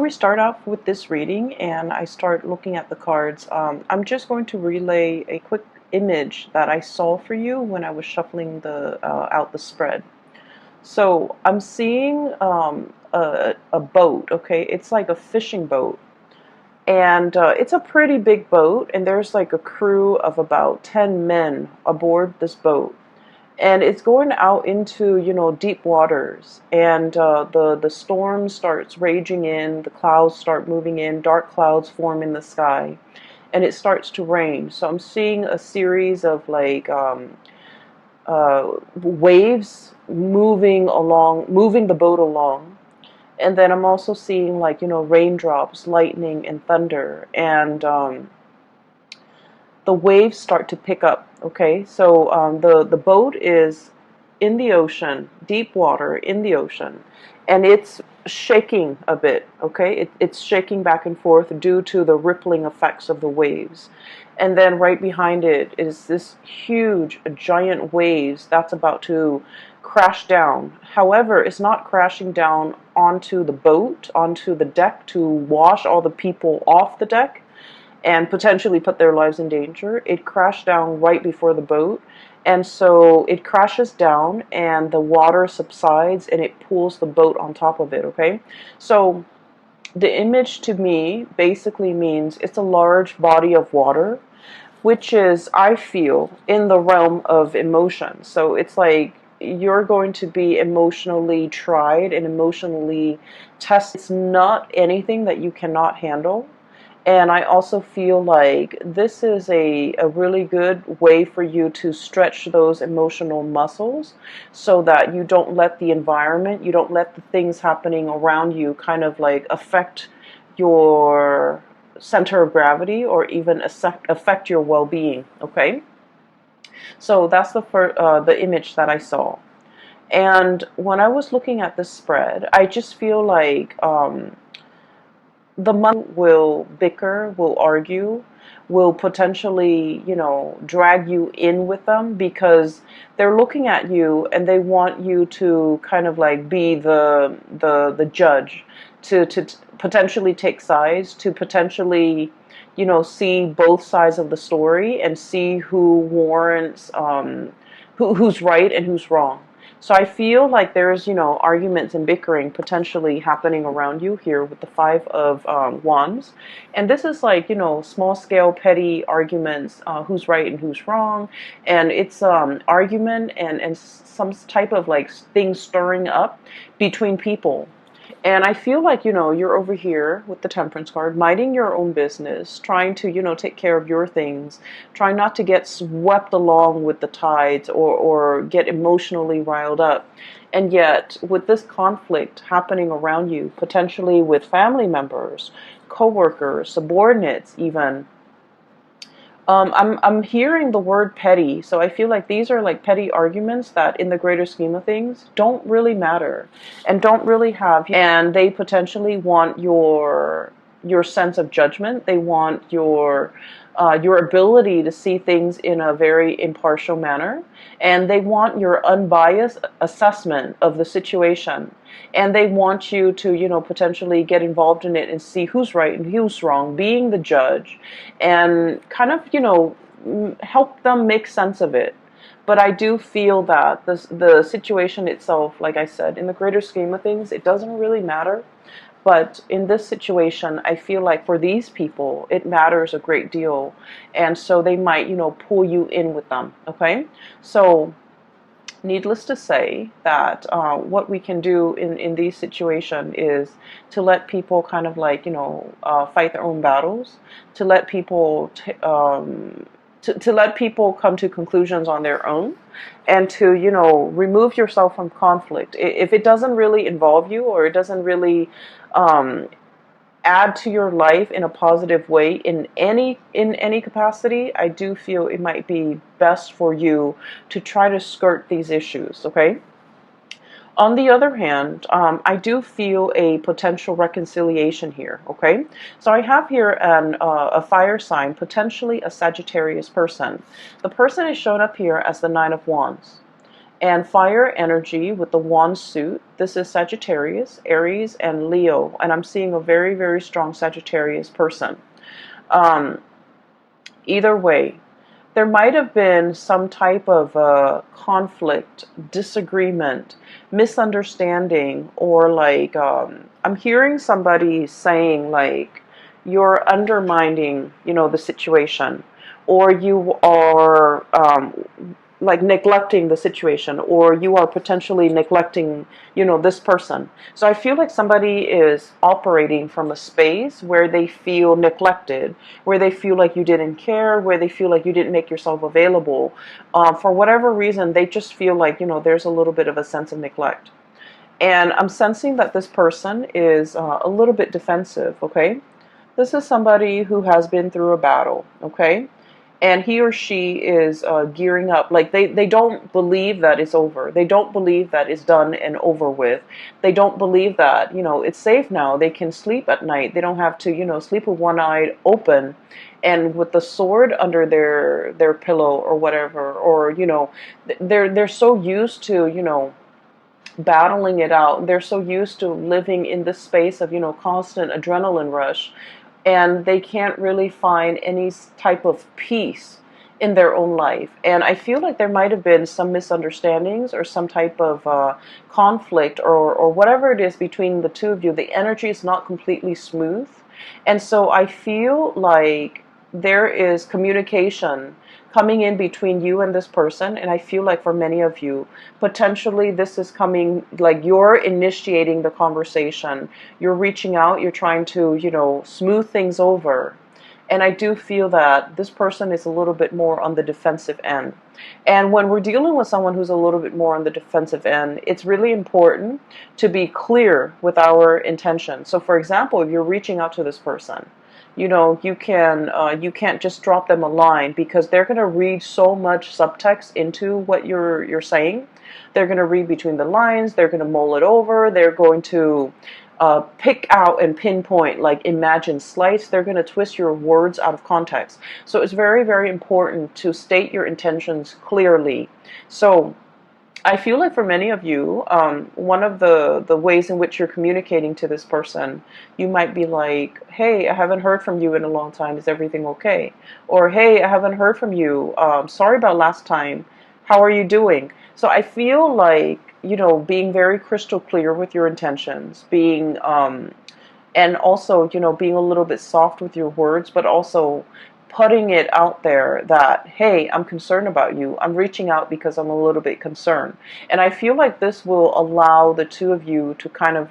we start off with this reading and I start looking at the cards, I'm just going to relay a quick image that I saw for you when I was shuffling out the spread. So I'm seeing a boat, okay? It's like a fishing boat. And it's a pretty big boat, and there's like a crew of about 10 men aboard this boat. And it's going out into, deep waters. And the storm starts raging in, the clouds start moving in, dark clouds form in the sky, and it starts to rain. So I'm seeing a series of like waves moving along, moving the boat along. And then I'm also seeing like, raindrops, lightning, and thunder. And the waves start to pick up, okay? So the boat is in the ocean, deep water in the ocean. And it's shaking a bit, okay? It's shaking back and forth due to the rippling effects of the waves. And then right behind it is this huge, giant waves that's about to crash down. However, it's not crashing down onto the boat, onto the deck to wash all the people off the deck and potentially put their lives in danger. It crashed down right before the boat. And so it crashes down and the water subsides and it pulls the boat on top of it, okay? So the image to me basically means it's a large body of water, which is, I feel, in the realm of emotion. So it's like you're going to be emotionally tried and emotionally tested. It's not anything that you cannot handle. And I also feel like this is a really good way for you to stretch those emotional muscles so that you don't let the environment, you don't let the things happening around you kind of like affect your center of gravity or even affect your well-being, okay? So that's the image that I saw. And when I was looking at this spread, I just feel like the money will bicker, will argue, will potentially, drag you in with them because they're looking at you and they want you to kind of like be the judge, to potentially take sides, to potentially, see both sides of the story and see who warrants, who's right and who's wrong. So I feel like there's, arguments and bickering potentially happening around you here with the Five of Wands. And this is like, small scale, petty arguments, who's right and who's wrong. And it's argument and some type of like thing stirring up between people. And I feel like, you're over here with the Temperance card, minding your own business, trying to, take care of your things, trying not to get swept along with the tides or get emotionally riled up. And yet, with this conflict happening around you, potentially with family members, co-workers, subordinates even, I'm hearing the word petty, so I feel like these are like petty arguments that in the greater scheme of things don't really matter and don't really have, and they potentially want your sense of judgment. They want your ability to see things in a very impartial manner, and they want your unbiased assessment of the situation. And they want you to, potentially get involved in it and see who's right and who's wrong, being the judge, and kind of, help them make sense of it. But I do feel that the situation itself, like I said, in the greater scheme of things, it doesn't really matter. But in this situation, I feel like for these people, it matters a great deal. And so they might, pull you in with them, okay? So needless to say that what we can do in these situations is to let people kind of like, fight their own battles, to let people to let people come to conclusions on their own, and to, remove yourself from conflict. If it doesn't really involve you or it doesn't really um, add to your life in a positive way in any capacity, I do feel it might be best for you to try to skirt these issues, okay? On the other hand, I do feel a potential reconciliation here, okay? So I have here a fire sign, potentially a Sagittarius person. The person is shown up here as the Nine of Wands. And fire energy with the wand suit. This is Sagittarius, Aries, and Leo. And I'm seeing a very, very strong Sagittarius person. Um, Either way, there might have been some type of conflict, disagreement, misunderstanding, or like I'm hearing somebody saying like you're undermining, the situation, or you are like neglecting the situation, or you are potentially neglecting, this person. So I feel like somebody is operating from a space where they feel neglected, where they feel like you didn't care, where they feel like you didn't make yourself available. For whatever reason, they just feel like, there's a little bit of a sense of neglect. And I'm sensing that this person is a little bit defensive, okay? This is somebody who has been through a battle, okay? And he or she is gearing up. Like they don't believe that it's over. They don't believe that it's done and over with. They don't believe that, it's safe now. They can sleep at night. They don't have to, sleep with one eye open and with the sword under their pillow or whatever. Or, they're so used to, battling it out. They're so used to living in this space of, constant adrenaline rush, and they can't really find any type of peace in their own life. And I feel like there might have been some misunderstandings or some type of conflict or whatever it is between the two of you. The energy is not completely smooth. And so I feel like there is communication coming in between you and this person. And I feel like for many of you, potentially this is coming, like you're initiating the conversation. You're reaching out, you're trying to, smooth things over. And I do feel that this person is a little bit more on the defensive end. And when we're dealing with someone who's a little bit more on the defensive end, it's really important to be clear with our intention. So for example, if you're reaching out to this person, you can't just drop them a line, because they're going to read so much subtext into what you're saying. They're going to read between the lines. They're going to mull it over. They're going to pick out and pinpoint, like imagine slice. They're going to twist your words out of context. So it's very, very important to state your intentions clearly. So I feel like for many of you, one of the ways in which you're communicating to this person, you might be like, hey, I haven't heard from you in a long time. Is everything okay? Or, hey, I haven't heard from you. Sorry about last time. How are you doing? So I feel like, being very crystal clear with your intentions, being, and also, being a little bit soft with your words, but also putting it out there that, hey, I'm concerned about you. I'm reaching out because I'm a little bit concerned. And I feel like this will allow the two of you to kind of,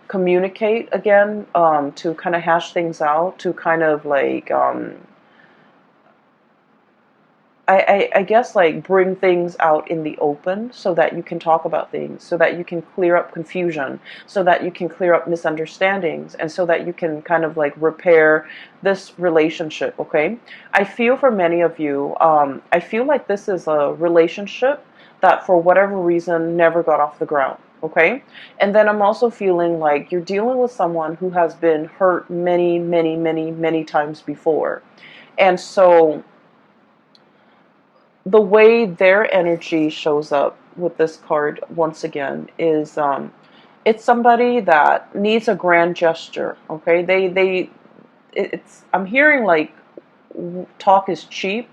communicate again, to kind of hash things out, to kind of like, I guess like bring things out in the open so that you can talk about things, so that you can clear up confusion, so that you can clear up misunderstandings, and so that you can kind of like repair this relationship, okay? I feel for many of you, I feel like this is a relationship that for whatever reason never got off the ground, okay? And then I'm also feeling like you're dealing with someone who has been hurt many, many, many, many times before. And so the way their energy shows up with this card once again is it's somebody that needs a grand gesture, okay? I'm hearing like talk is cheap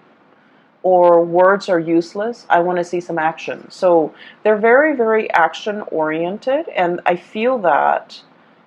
or words are useless. I want to see some action. So they're very, very action oriented, and I feel that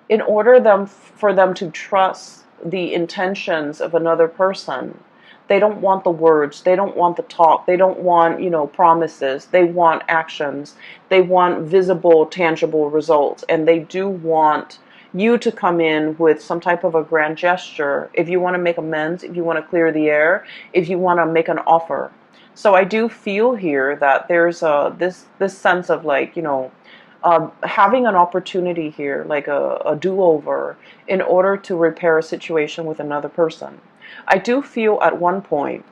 in order for them to trust the intentions of another person, they don't want the words, they don't want the talk, they don't want, promises, they want actions, they want visible, tangible results, and they do want you to come in with some type of a grand gesture if you want to make amends, if you want to clear the air, if you want to make an offer. So I do feel here that there's this sense of like, having an opportunity here, like a do-over, in order to repair a situation with another person. I do feel at one point,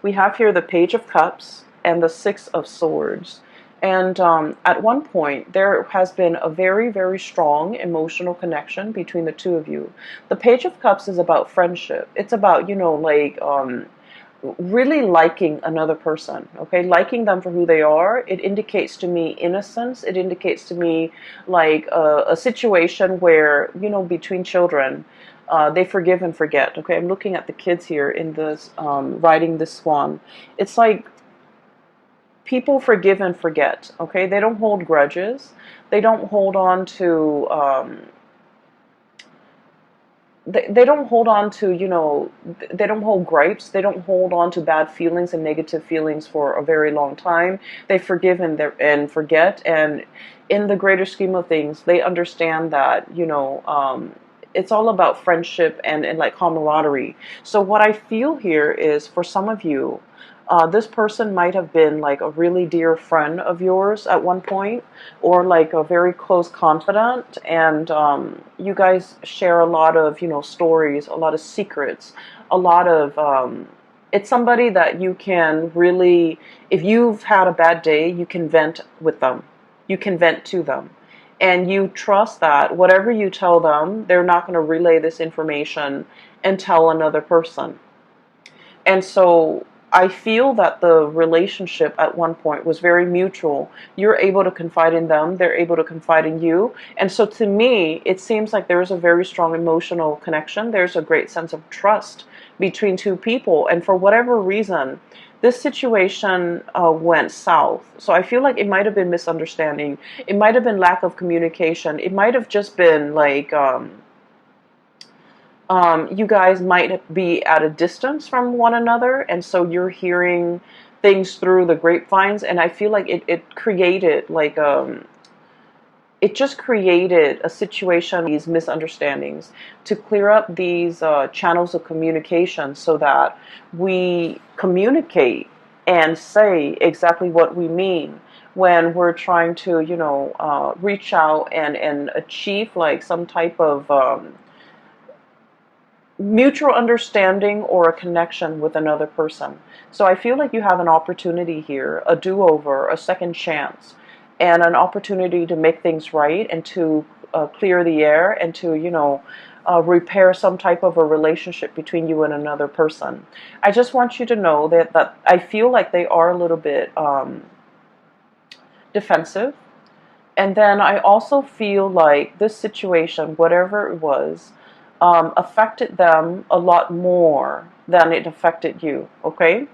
we have here the Page of Cups and the Six of Swords. And at one point, there has been a very, very strong emotional connection between the two of you. The Page of Cups is about friendship. It's about, really liking another person, okay? Liking them for who they are. It indicates to me innocence. It indicates to me like a situation where, you know, between children, they forgive and forget, okay? I'm looking at the kids here in this, riding this swan. It's like people forgive and forget, okay? They don't hold grudges. They don't hold on to, they don't hold on to, you know, they don't hold gripes. They don't hold on to bad feelings and negative feelings for a very long time. They forgive and forget. And in the greater scheme of things, they understand that, you know, it's all about friendship and like camaraderie. So what I feel here is for some of you, this person might have been like a really dear friend of yours at one point, or like a very close confidant, and you guys share a lot of, you know, stories, a lot of secrets, a lot of. It's somebody that you can really, if you've had a bad day, you can vent with them, you can vent to them, and you trust that whatever you tell them, they're not going to relay this information and tell another person. And so I feel that the relationship at one point was very mutual. You're able to confide in them, they're able to confide in you. And so to me, it seems like there's a very strong emotional connection. There's a great sense of trust between two people. And for whatever reason, this situation went south. So I feel like it might have been misunderstanding. It might have been lack of communication. It might have just been like, you guys might be at a distance from one another, and so you're hearing things through the grapevines, and I feel like it created like it just created a situation, these misunderstandings, to clear up these channels of communication so that we communicate and say exactly what we mean when we're trying to, you know, reach out and achieve like some type of mutual understanding or a connection with another person. So I feel like you have an opportunity here, a do-over, a second chance, and an opportunity to make things right and to clear the air and to, you know, repair some type of a relationship between you and another person. I just want you to know that I feel like they are a little bit defensive. And then I also feel like this situation, whatever it was, affected them a lot more than it affected you, okay?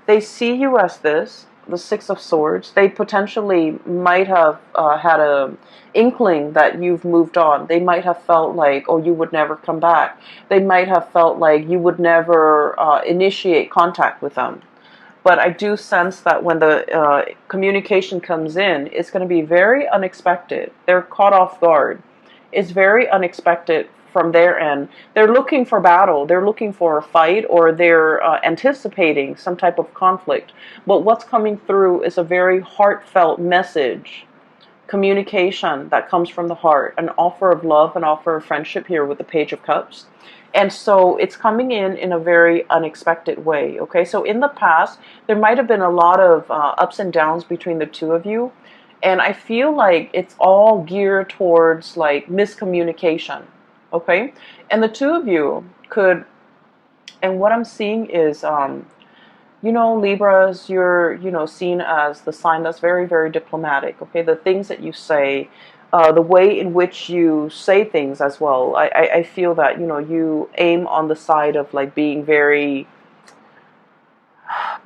They see you as this, the Six of Swords. They potentially might have had a inkling that you've moved on. They might have felt like, oh, you would never come back. They might have felt like you would never initiate contact with them. But I do sense that when the communication comes in, it's going to be very unexpected. They're caught off guard. It's very unexpected from their end. They're looking for battle. They're looking for a fight, or they're anticipating some type of conflict. But what's coming through is a very heartfelt message, communication that comes from the heart, an offer of love, an offer of friendship here with the Page of Cups. And so it's coming in a very unexpected way, okay? So in the past, there might have been a lot of ups and downs between the two of you. And I feel like it's all geared towards like miscommunication, okay? And the two of you could, and what I'm seeing is, you know, Libras, you're, you know, seen as the sign that's very, very diplomatic, okay? The things that you say, the way in which you say things as well. I feel that, you know, you aim on the side of like being very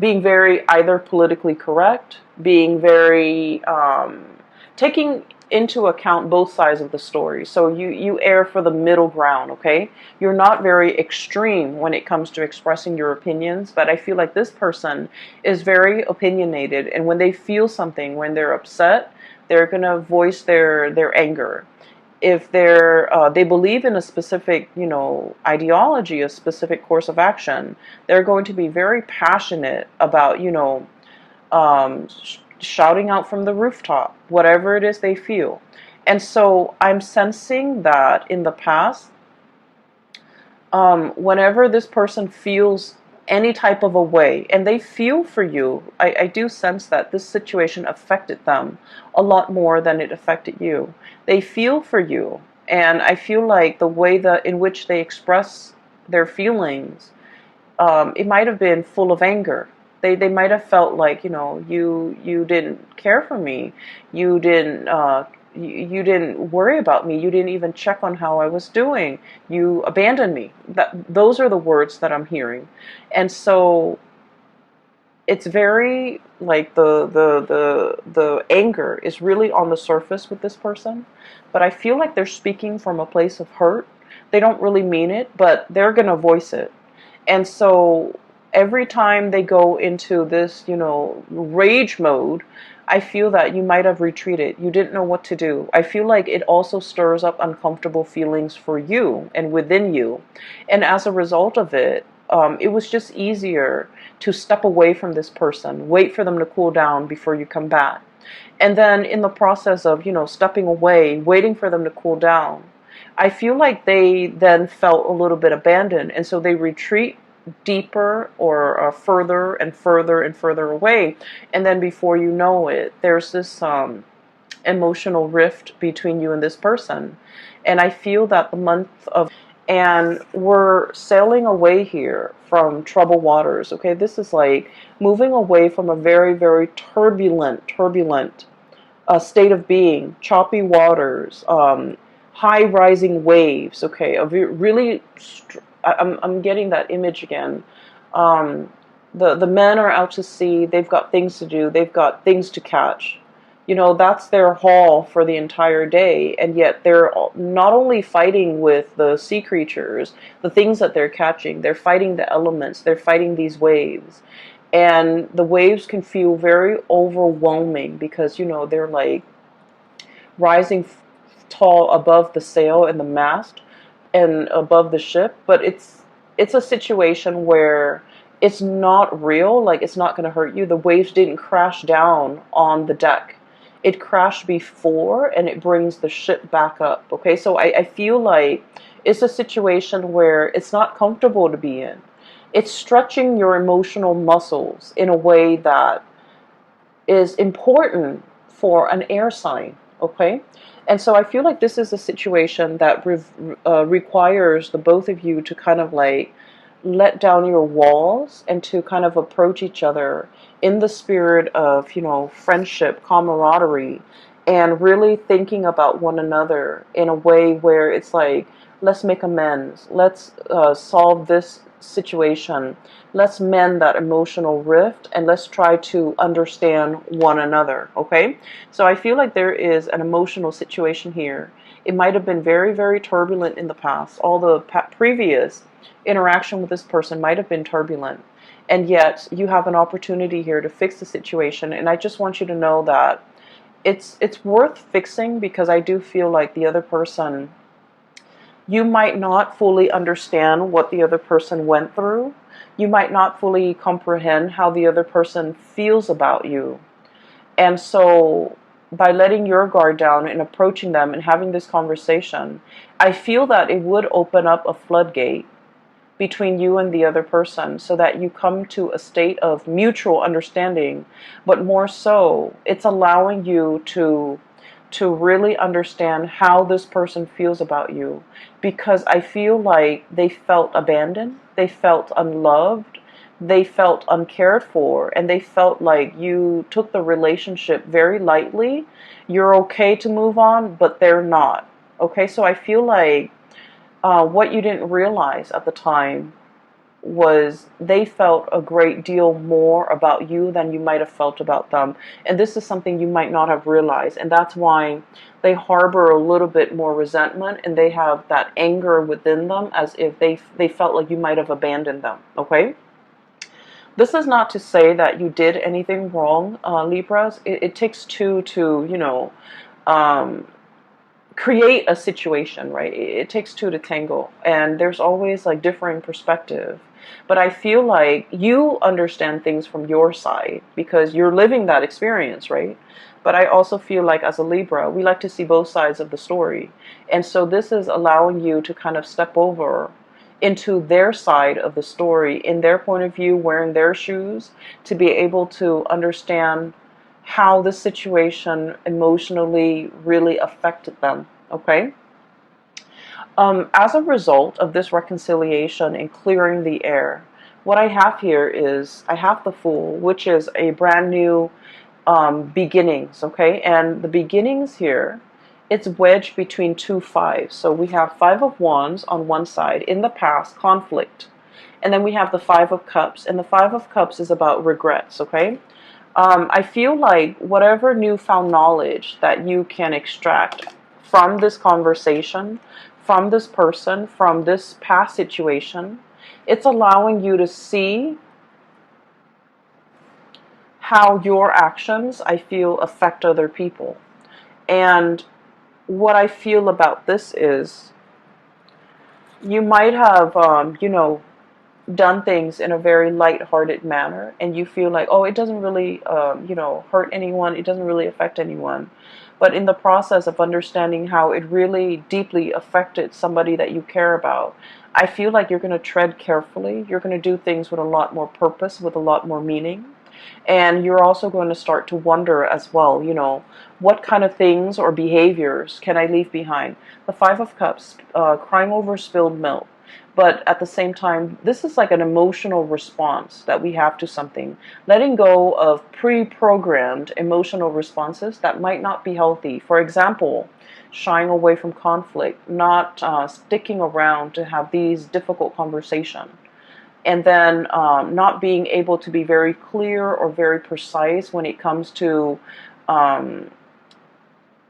either politically correct, being very, taking into account both sides of the story. So you err for the middle ground, okay? You're not very extreme when it comes to expressing your opinions, but I feel like this person is very opinionated, and when they feel something, when they're upset, they're going to voice their anger. If they believe in a specific, you know, ideology, a specific course of action, they're going to be very passionate about, you know, shouting out from the rooftop, whatever it is they feel. And so I'm sensing that in the past, whenever this person feels any type of a way, and they feel for you, I do sense that this situation affected them a lot more than it affected you. They feel for you, and I feel like the way that in which they express their feelings it might have been full of anger. They might have felt like, you didn't care for me. You didn't you didn't worry about me. You didn't even check on how I was doing. You abandoned me. Those are the words that I'm hearing. And so it's very like the anger is really on the surface with this person, but I feel like they're speaking from a place of hurt. They don't really mean it, but they're going to voice it. And so every time they go into this, rage mode, I feel that you might have retreated. You didn't know what to do. I feel like it also stirs up uncomfortable feelings for you and within you. And as a result of it, it was just easier to step away from this person, wait for them to cool down before you come back. And then in the process of, stepping away, waiting for them to cool down, I feel like they then felt a little bit abandoned. And so they retreat deeper or further and further and further away. And then before you know it, there's this emotional rift between you and this person. And I feel that the month of, and we're sailing away here from troubled waters. Okay, this is like moving away from a very, very turbulent state of being, choppy waters, high rising waves. Okay, really, I'm getting that image again. The men are out to sea. They've got things to do. They've got things to catch. That's their haul for the entire day, and yet they're not only fighting with the sea creatures, the things that they're catching, they're fighting the elements, they're fighting these waves. And the waves can feel very overwhelming because, they're like rising tall above the sail and the mast and above the ship, but it's a situation where it's not real, like it's not going to hurt you. The waves didn't crash down on the deck. It crashed before, and it brings the ship back up. Okay, so I feel like it's a situation where it's not comfortable to be in. It's stretching your emotional muscles in a way that is important for an air sign. Okay, and so I feel like this is a situation that requires the both of you to kind of like let down your walls and to kind of approach each other in the spirit of, friendship, camaraderie, and really thinking about one another in a way where it's like, let's make amends. Let's solve this situation. Let's mend that emotional rift, and let's try to understand one another. Okay? So I feel like there is an emotional situation here. It might have been very, very turbulent in the past. All the previous interaction with this person might have been turbulent, and yet you have an opportunity here to fix the situation. And I just want you to know that it's worth fixing, because I do feel like the other person, you might not fully understand what the other person went through. You might not fully comprehend how the other person feels about you. And so by letting your guard down and approaching them and having this conversation, I feel that it would open up a floodgate between you and the other person, so that you come to a state of mutual understanding. But more so, it's allowing you to really understand how this person feels about you, because I feel like they felt abandoned, they felt unloved, they felt uncared for, and they felt like you took the relationship very lightly. You're okay to move on, but they're not. Okay, so I feel like what you didn't realize at the time was they felt a great deal more about you than you might have felt about them. And this is something you might not have realized. And that's why they harbor a little bit more resentment, and they have that anger within them, as if they felt like you might have abandoned them. Okay? This is not to say that you did anything wrong, Libras. It takes two to, create a situation, right? It takes two to tangle, and there's always like differing perspective. But I feel like you understand things from your side because you're living that experience, right? But I also feel like as a Libra, we like to see both sides of the story. And so this is allowing you to kind of step over into their side of the story, in their point of view, wearing their shoes, to be able to understand how the situation emotionally really affected them. Okay? As a result of this reconciliation and clearing the air, what I have here is I have the Fool, which is a brand new beginnings, okay? And the beginnings here, it's wedged between two fives. So we have Five of Wands on one side, in the past, conflict. And then we have the Five of Cups, and the Five of Cups is about regrets, okay? I feel like whatever newfound knowledge that you can extract from this conversation, from this person, from this past situation, it's allowing you to see how your actions, I feel, affect other people. And what I feel about this is you might have, done things in a very light-hearted manner, and you feel like, oh, it doesn't really, hurt anyone, it doesn't really affect anyone. But in the process of understanding how it really deeply affected somebody that you care about, I feel like you're going to tread carefully. You're going to do things with a lot more purpose, with a lot more meaning. And you're also going to start to wonder as well, what kind of things or behaviors can I leave behind? The Five of Cups, crying over spilled milk. But at the same time, this is like an emotional response that we have to something. Letting go of pre-programmed emotional responses that might not be healthy. For example, shying away from conflict, not sticking around to have these difficult conversations. And then not being able to be very clear or very precise when it comes to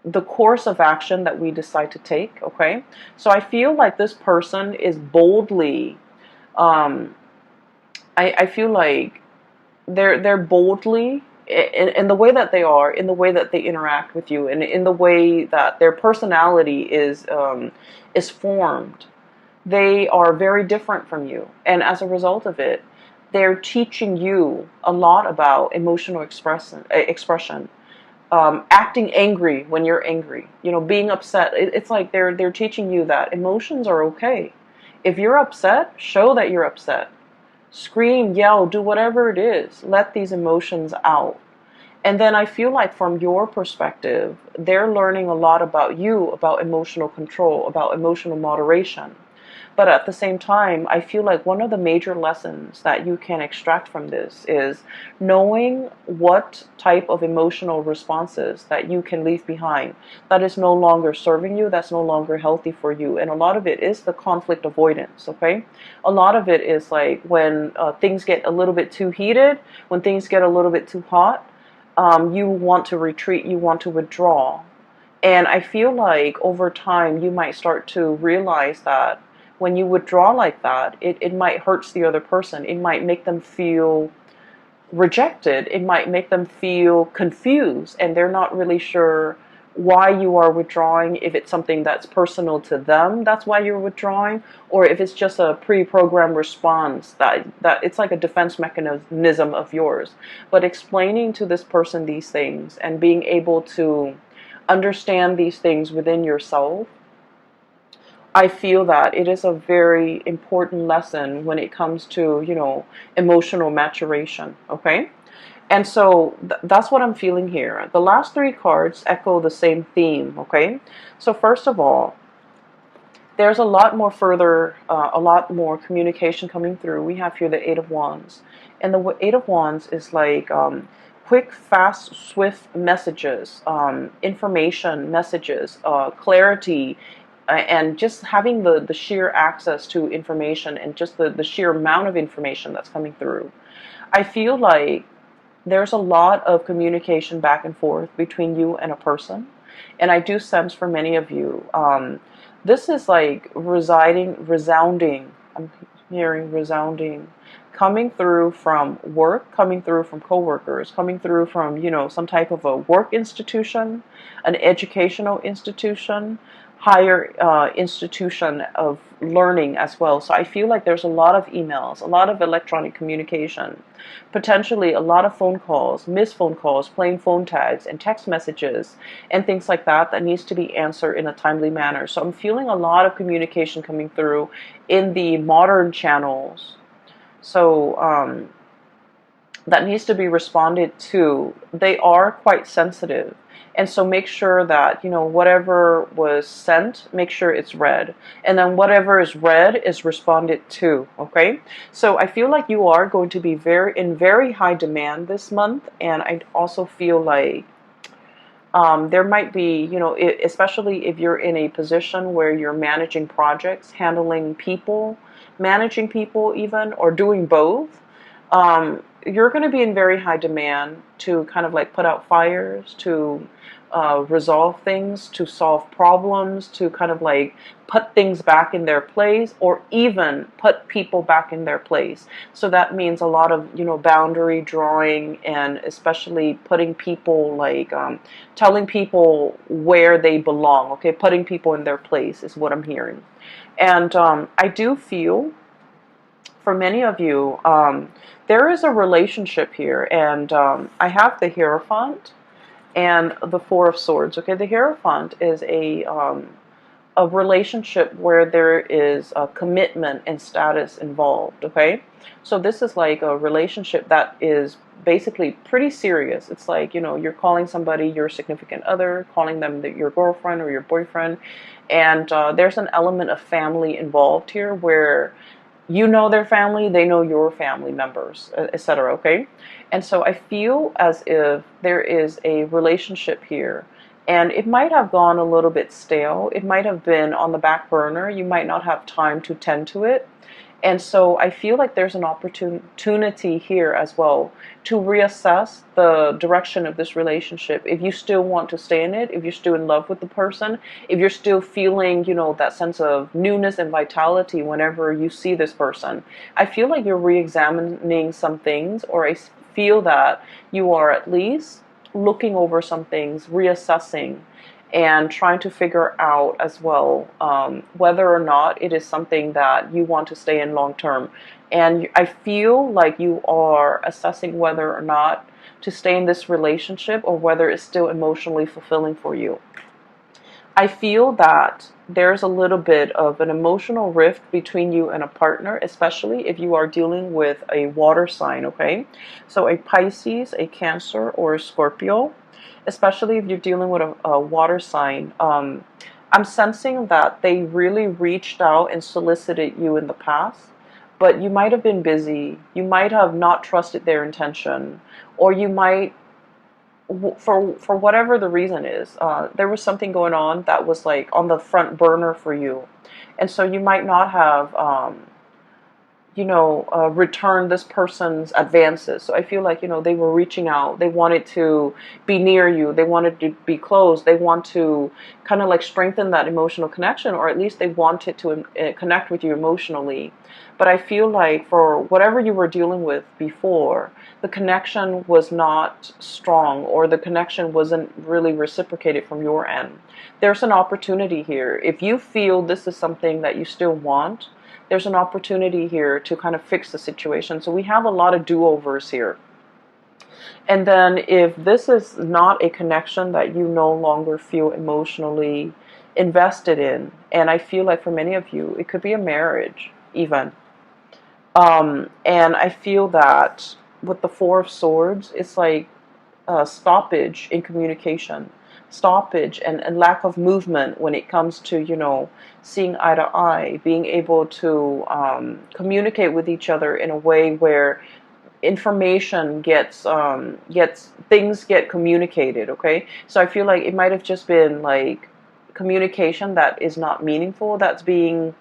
the course of action that we decide to take, okay? So I feel like this person is boldly, I feel like they're boldly in the way that they are, in the way that they interact with you, and in the way that their personality is formed. They are very different from you, and as a result of it, they're teaching you a lot about emotional expression. Acting angry when you're angry, being upset. It's like they're teaching you that emotions are okay. If you're upset, show that you're upset. Scream, yell, do whatever it is. Let these emotions out. And then I feel like from your perspective, they're learning a lot about you, about emotional control, about emotional moderation. But at the same time, I feel like one of the major lessons that you can extract from this is knowing what type of emotional responses that you can leave behind that is no longer serving you, that's no longer healthy for you. And a lot of it is the conflict avoidance, okay? A lot of it is like when things get a little bit too heated, when things get a little bit too hot, you want to retreat, you want to withdraw. And I feel like over time, you might start to realize that when you withdraw like that, it might hurt the other person. It might make them feel rejected. It might make them feel confused, and they're not really sure why you are withdrawing, if it's something that's personal to them, that's why you're withdrawing, or if it's just a pre-programmed response that it's like a defense mechanism of yours. But explaining to this person these things and being able to understand these things within yourself, I feel that it is a very important lesson when it comes to, emotional maturation, okay? And so that's what I'm feeling here. The last three cards echo the same theme, okay? So first of all, there's a lot more communication coming through. We have here the Eight of Wands. And the Eight of Wands is like quick, fast, swift messages, information messages, clarity, and just having the sheer access to information and just the sheer amount of information that's coming through. I feel like there's a lot of communication back and forth between you and a person. And I do sense for many of you, this is like resounding, I'm hearing resounding, coming through from work, coming through from coworkers, coming through from, some type of a work institution, an educational institution, higher institution of learning as well. So I feel like there's a lot of emails, a lot of electronic communication, potentially a lot of phone calls, missed phone calls, playing phone tags and text messages and things like that needs to be answered in a timely manner. So I'm feeling a lot of communication coming through in the modern channels. So that needs to be responded to. They are quite sensitive. And so make sure that, whatever was sent, make sure it's read. And then whatever is read is responded to, okay? So I feel like you are going to be in very high demand this month. And I also feel like there might be, especially if you're in a position where you're managing projects, handling people, managing people even, or doing both, you're going to be in very high demand to kind of like put out fires, to resolve things, to solve problems, to kind of like put things back in their place, or even put people back in their place. So that means a lot of, boundary drawing, and especially putting people like telling people where they belong. Okay, putting people in their place is what I'm hearing. And I do feel for many of you, there is a relationship here, and I have the Hierophant and the Four of Swords. Okay, the Hierophant is a relationship where there is a commitment and status involved. Okay, so this is like a relationship that is basically pretty serious. It's like, you're calling somebody your significant other, calling them your girlfriend or your boyfriend, and there's an element of family involved here where you know their family, they know your family members, etc. Okay, and so I feel as if there is a relationship here, and it might have gone a little bit stale. It might have been on the back burner. You might not have time to tend to it. And so I feel like there's an opportunity here as well to reassess the direction of this relationship. If you still want to stay in it, if you're still in love with the person, if you're still feeling, that sense of newness and vitality whenever you see this person, I feel like you're re-examining some things, or I feel that you are at least looking over some things, reassessing, and trying to figure out as well whether or not it is something that you want to stay in long term. And I feel like you are assessing whether or not to stay in this relationship, or whether it's still emotionally fulfilling for you. I feel that there's a little bit of an emotional rift between you and a partner, especially if you are dealing with a water sign, okay? So a Pisces, a Cancer, or a Scorpio, especially if you're dealing with a water sign. I'm sensing that they really reached out and solicited you in the past, but you might have been busy. You might have not trusted their intention, or you might, for whatever the reason is, there was something going on that was like on the front burner for you, and so you might not have return this person's advances. So I feel like, they were reaching out. They wanted to be near you. They wanted to be close. They want to kind of like strengthen that emotional connection, or at least they wanted to connect with you emotionally. But I feel like for whatever you were dealing with before, the connection was not strong, or the connection wasn't really reciprocated from your end. There's an opportunity here. If you feel this is something that you still want, there's an opportunity here to kind of fix the situation. So we have a lot of do-overs here. And then if this is not a connection that you no longer feel emotionally invested in, and I feel like for many of you, it could be a marriage even. And I feel that with the Four of Swords, it's like a stoppage in communication, stoppage and lack of movement when it comes to, seeing eye to eye, being able to communicate with each other in a way where information things get communicated. Okay, so I feel like it might have just been like communication that is not meaningful, that's being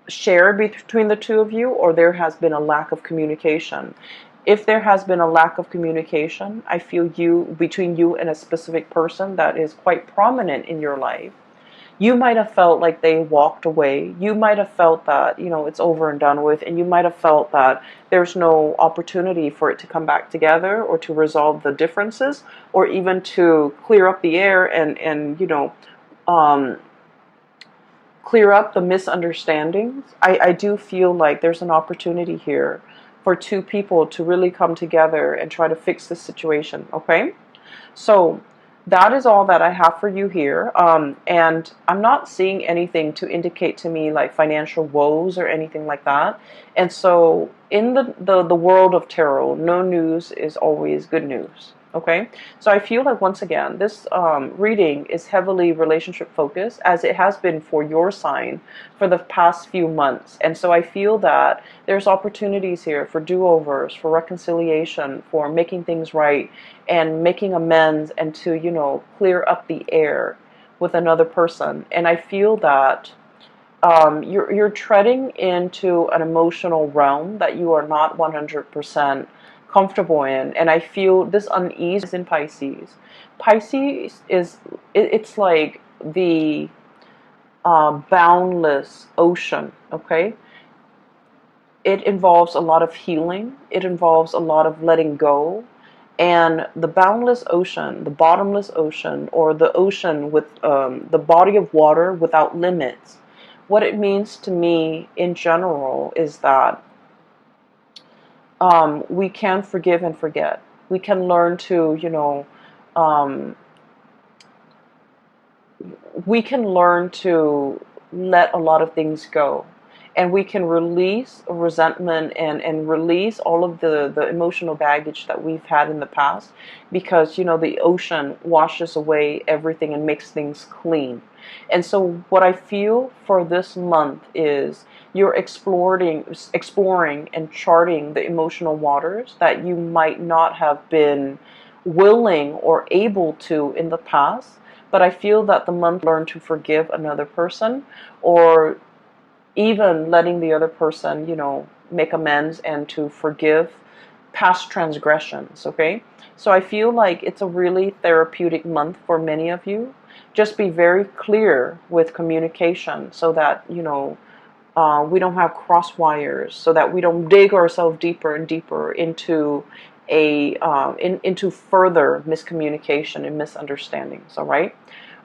shared between the two of you, or there has been a lack of communication. If there has been a lack of communication, I feel between you and a specific person that is quite prominent in your life, you might have felt like they walked away. You might have felt that, it's over and done with, and you might have felt that there's no opportunity for it to come back together, or to resolve the differences, or even to clear up the air and clear up the misunderstandings. I do feel like there's an opportunity here for two people to really come together and try to fix this situation, okay? So that is all that I have for you here. And I'm not seeing anything to indicate to me like financial woes or anything like that. And so in the world of tarot, no news is always good news. Okay, so I feel like once again, this reading is heavily relationship focused, as it has been for your sign for the past few months. And so I feel that there's opportunities here for do-overs, for reconciliation, for making things right and making amends, and to, you know, clear up the air with another person. And I feel that you're treading into an emotional realm that you are not 100% comfortable in, and I feel this unease in Pisces. Pisces is it's like the boundless ocean. Okay, it involves a lot of healing. It involves a lot of letting go. And the boundless ocean, the bottomless ocean, or the ocean with the body of water without limits, what it means to me in general is that we can forgive and forget. We can learn to, you know, um, we can learn to let a lot of things go, and we can release resentment and release all of the emotional baggage that we've had in the past, because, you know, the ocean washes away everything and makes things clean. And so what I feel for this month is you're exploring and charting the emotional waters that you might not have been willing or able to in the past. But I feel that the month learn to forgive another person, or even letting the other person, you know, make amends and to forgive past transgressions. Okay, so I feel like it's a really therapeutic month for many of you. Just be very clear with communication, so that, you know, we don't have cross wires, so that we don't dig ourselves deeper and deeper into into further miscommunication and misunderstandings. All right.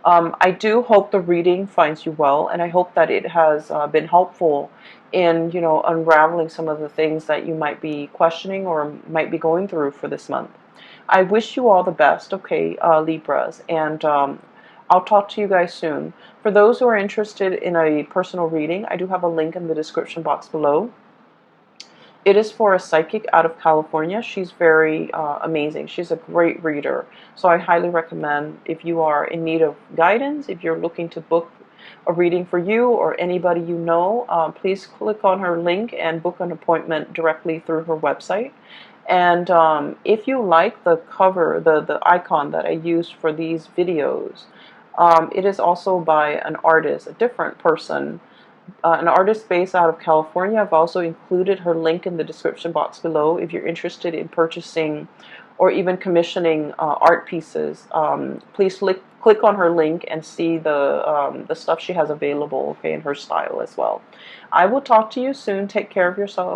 I do hope the reading finds you well, and I hope that it has been helpful in, you know, unraveling some of the things that you might be questioning or might be going through for this month. I wish you all the best, okay, Libras, and I'll talk to you guys soon. For those who are interested in a personal reading, I do have a link in the description box below. It is for a psychic out of California. She's very amazing. She's a great reader. So I highly recommend, if you are in need of guidance, if you're looking to book a reading for you or anybody you know, please click on her link and book an appointment directly through her website. And if you like the cover, the icon that I use for these videos, it is also by an artist, a different person, an artist based out of California. I've also included her link in the description box below if you're interested in purchasing or even commissioning art pieces. Please click on her link and see the stuff she has available, okay, in her style as well. I will talk to you soon. Take care of yourself.